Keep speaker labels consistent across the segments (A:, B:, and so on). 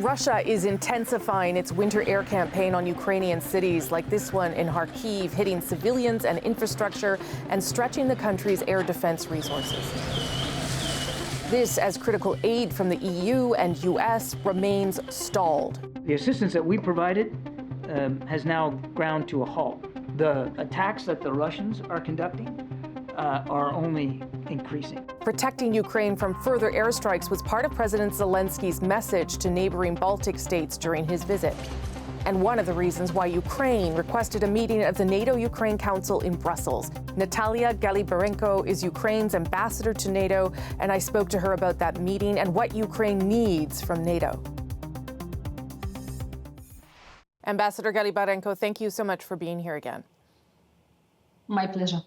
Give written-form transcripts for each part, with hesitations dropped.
A: Russia is intensifying its winter air campaign on Ukrainian cities like this one in Kharkiv, hitting civilians and infrastructure and stretching the country's air defense resources. This as critical aid from the EU and US remains stalled.
B: The assistance that we provided has now ground to a halt. The attacks that the Russians are conducting are only increasing.
A: Protecting Ukraine from further airstrikes was part of President Zelensky's message to neighboring Baltic states during his visit. And one of the reasons why Ukraine requested a meeting of the NATO-Ukraine Council in Brussels. Natalia Galibarenko is Ukraine's ambassador to NATO, and I spoke to her about that meeting and what Ukraine needs from NATO. Ambassador Galibarenko, thank you so much for being here again.
C: My pleasure.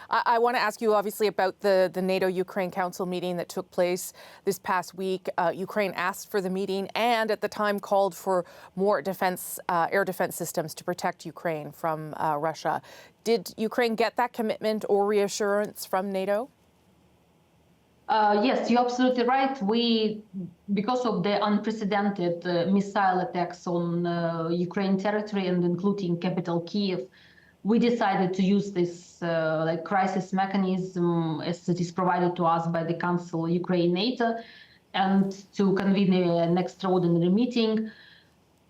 A: I want to ask you, obviously, about the NATO-Ukraine Council meeting that took place this past week. Ukraine asked for the meeting and at the time called for more air defense systems to protect Ukraine from Russia. Did Ukraine get that commitment or reassurance from NATO?
C: Yes, you're absolutely right. Because of the unprecedented missile attacks on Ukraine territory and including capital Kyiv, we decided to use this crisis mechanism as it is provided to us by the Council Ukraine-NATO and to convene an extraordinary meeting.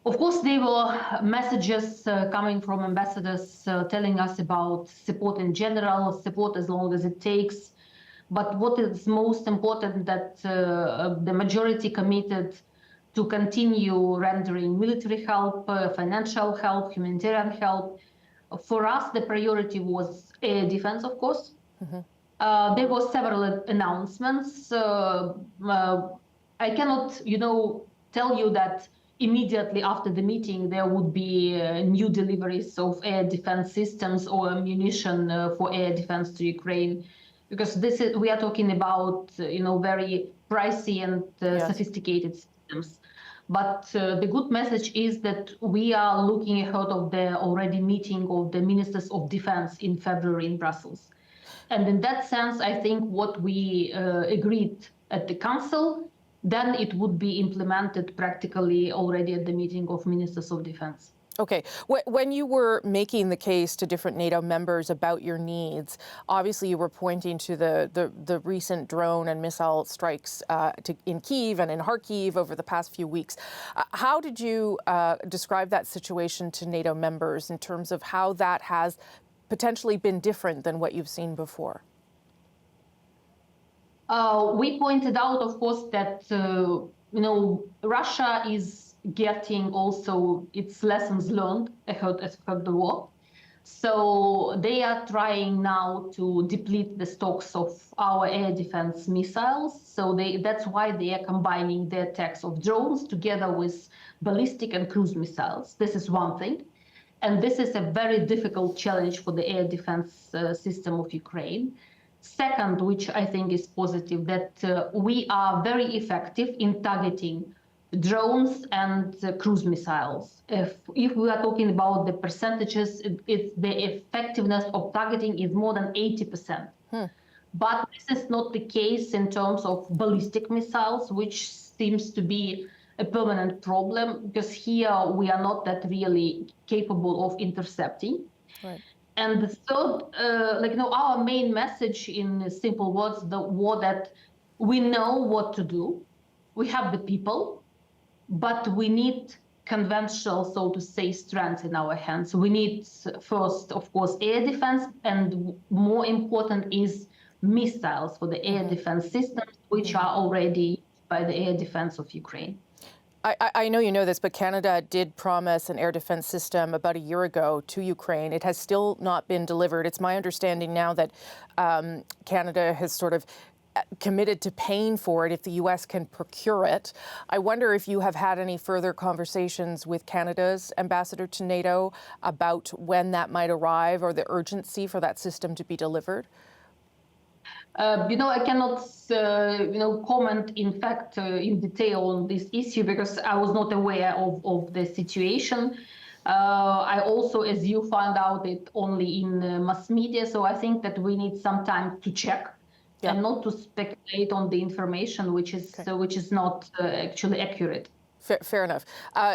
C: Of course, there were messages coming from ambassadors telling us about support in general, support as long as it takes. But what is most important that the majority committed to continue rendering military help, financial help, humanitarian help. For us, the priority was air defense, of course. Mm-hmm. There were several announcements. I cannot, tell you that immediately after the meeting there would be new deliveries of air defense systems or ammunition for air defense to Ukraine, because we are talking about, very pricey and sophisticated systems. But the good message is that we are looking ahead of the already meeting of the ministers of defense in February in Brussels. And in that sense, I think what we agreed at the council, then it would be implemented practically already at the meeting of ministers of defense.
A: Okay. When you were making the case to different NATO members about your needs, obviously you were pointing to the recent drone and missile strikes in Kyiv and in Kharkiv over the past few weeks. How did you describe that situation to NATO members in terms of how that has potentially been different than what you've seen before?
C: We pointed out, of course, that Russia is getting also its lessons learned ahead of the war. So they are trying now to deplete the stocks of our air defense missiles. So that's why they are combining the attacks of drones together with ballistic and cruise missiles. This is one thing. And this is a very difficult challenge for the air defense system of Ukraine. Second, which I think is positive, that we are very effective in targeting drones and cruise missiles. If we are talking about the percentages, the effectiveness of targeting is more than 80%. But this is not the case in terms of ballistic missiles, which seems to be a permanent problem, because here we are not that really capable of intercepting. Right. And the third, our main message in simple words was that we know what to do. We have the people, but we need conventional, so to say, strength in our hands. We need first, of course, air defense, and more important is missiles for the air defense systems, which are already by the air defense of Ukraine.
A: I know you know this, but Canada did promise an air defense system about a year ago to Ukraine. It has still not been delivered. It's my understanding now that Canada has sort of committed to paying for it if the U.S. can procure it. I wonder if you have had any further conversations with Canada's ambassador to NATO about when that might arrive or the urgency for that system to be delivered?
C: I cannot, comment, in fact, in detail on this issue because I was not aware of the situation. I also, as you found out, it only in mass media. So I think that we need some time to check and not to speculate on the information which is not actually accurate.
A: Fair enough.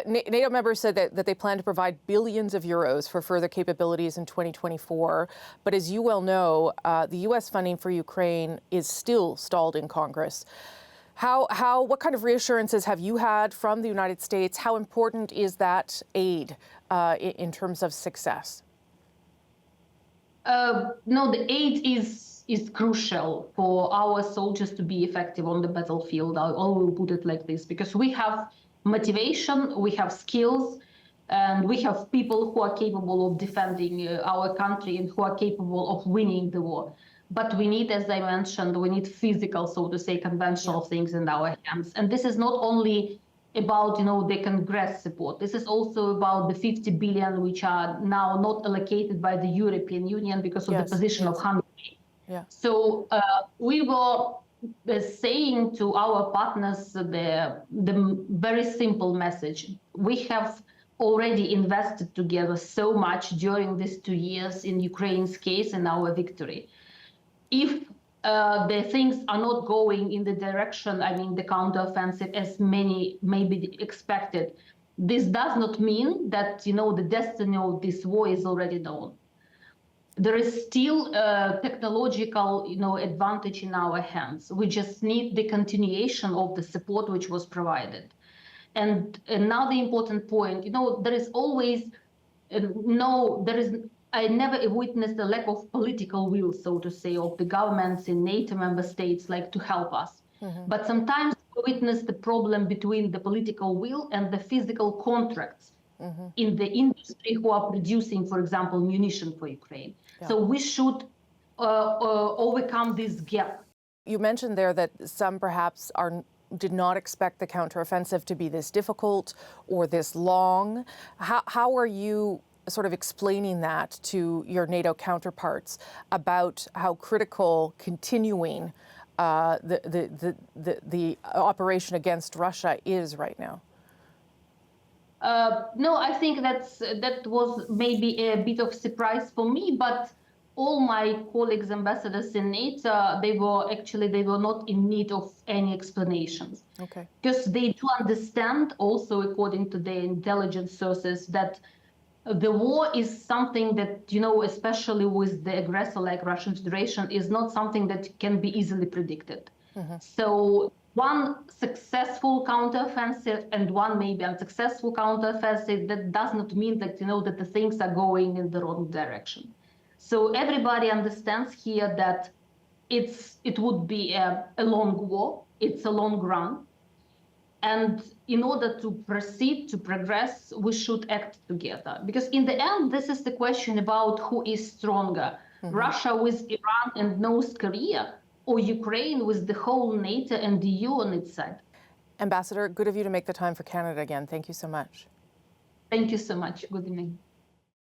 A: NATO members said that they plan to provide billions of euros for further capabilities in 2024. But as you well know, the U.S. funding for Ukraine is still stalled in Congress. What kind of reassurances have you had from the United States? How important is that aid in terms of success?
C: No, the aid is crucial for our soldiers to be effective on the battlefield. I will put it like this, because we have motivation, we have skills, and we have people who are capable of defending our country and who are capable of winning the war. But we need, as I mentioned, we need physical, so to say, conventional things in our hands. And this is not only about, the Congress support. This is also about the 50 billion, which are now not allocated by the European Union because of the position of Hungary.
A: Yeah.
C: So we were saying to our partners the very simple message. We have already invested together so much during these 2 years in Ukraine's case and our victory. If the things are not going in the direction, the counteroffensive, as many maybe expected, this does not mean that, the destiny of this war is already known. There is still a technological, advantage in our hands. We just need the continuation of the support which was provided. And another important point, there is always I never witnessed a lack of political will, so to say, of the governments in NATO member states to help us. Mm-hmm. But sometimes we witness the problem between the political will and the physical contracts in the industry who are producing, for example, munition for Ukraine. Yeah. So we should overcome this gap.
A: You mentioned there that some perhaps did not expect the counteroffensive to be this difficult or this long. How are you sort of explaining that to your NATO counterparts about how critical continuing the operation against Russia is right now?
C: No, I think that was maybe a bit of surprise for me, but all my colleagues, ambassadors in NATO, they were not in need of any explanations. Okay. Because they do understand, also according to their intelligence sources, that the war is something that, especially with the aggressor like Russian Federation, is not something that can be easily predicted. Mm-hmm. So one successful counteroffensive and one maybe unsuccessful counteroffensive, that does not mean that, that the things are going in the wrong direction. So everybody understands here that it would be a long war, it's a long run. And in order to proceed, to progress, we should act together. Because in the end, this is the question about who is stronger, Russia with Iran and North Korea, or Ukraine with the whole NATO and the EU on its side.
A: Ambassador, good of you to make the time for Canada again. Thank you so much.
C: Thank you so much. Good evening.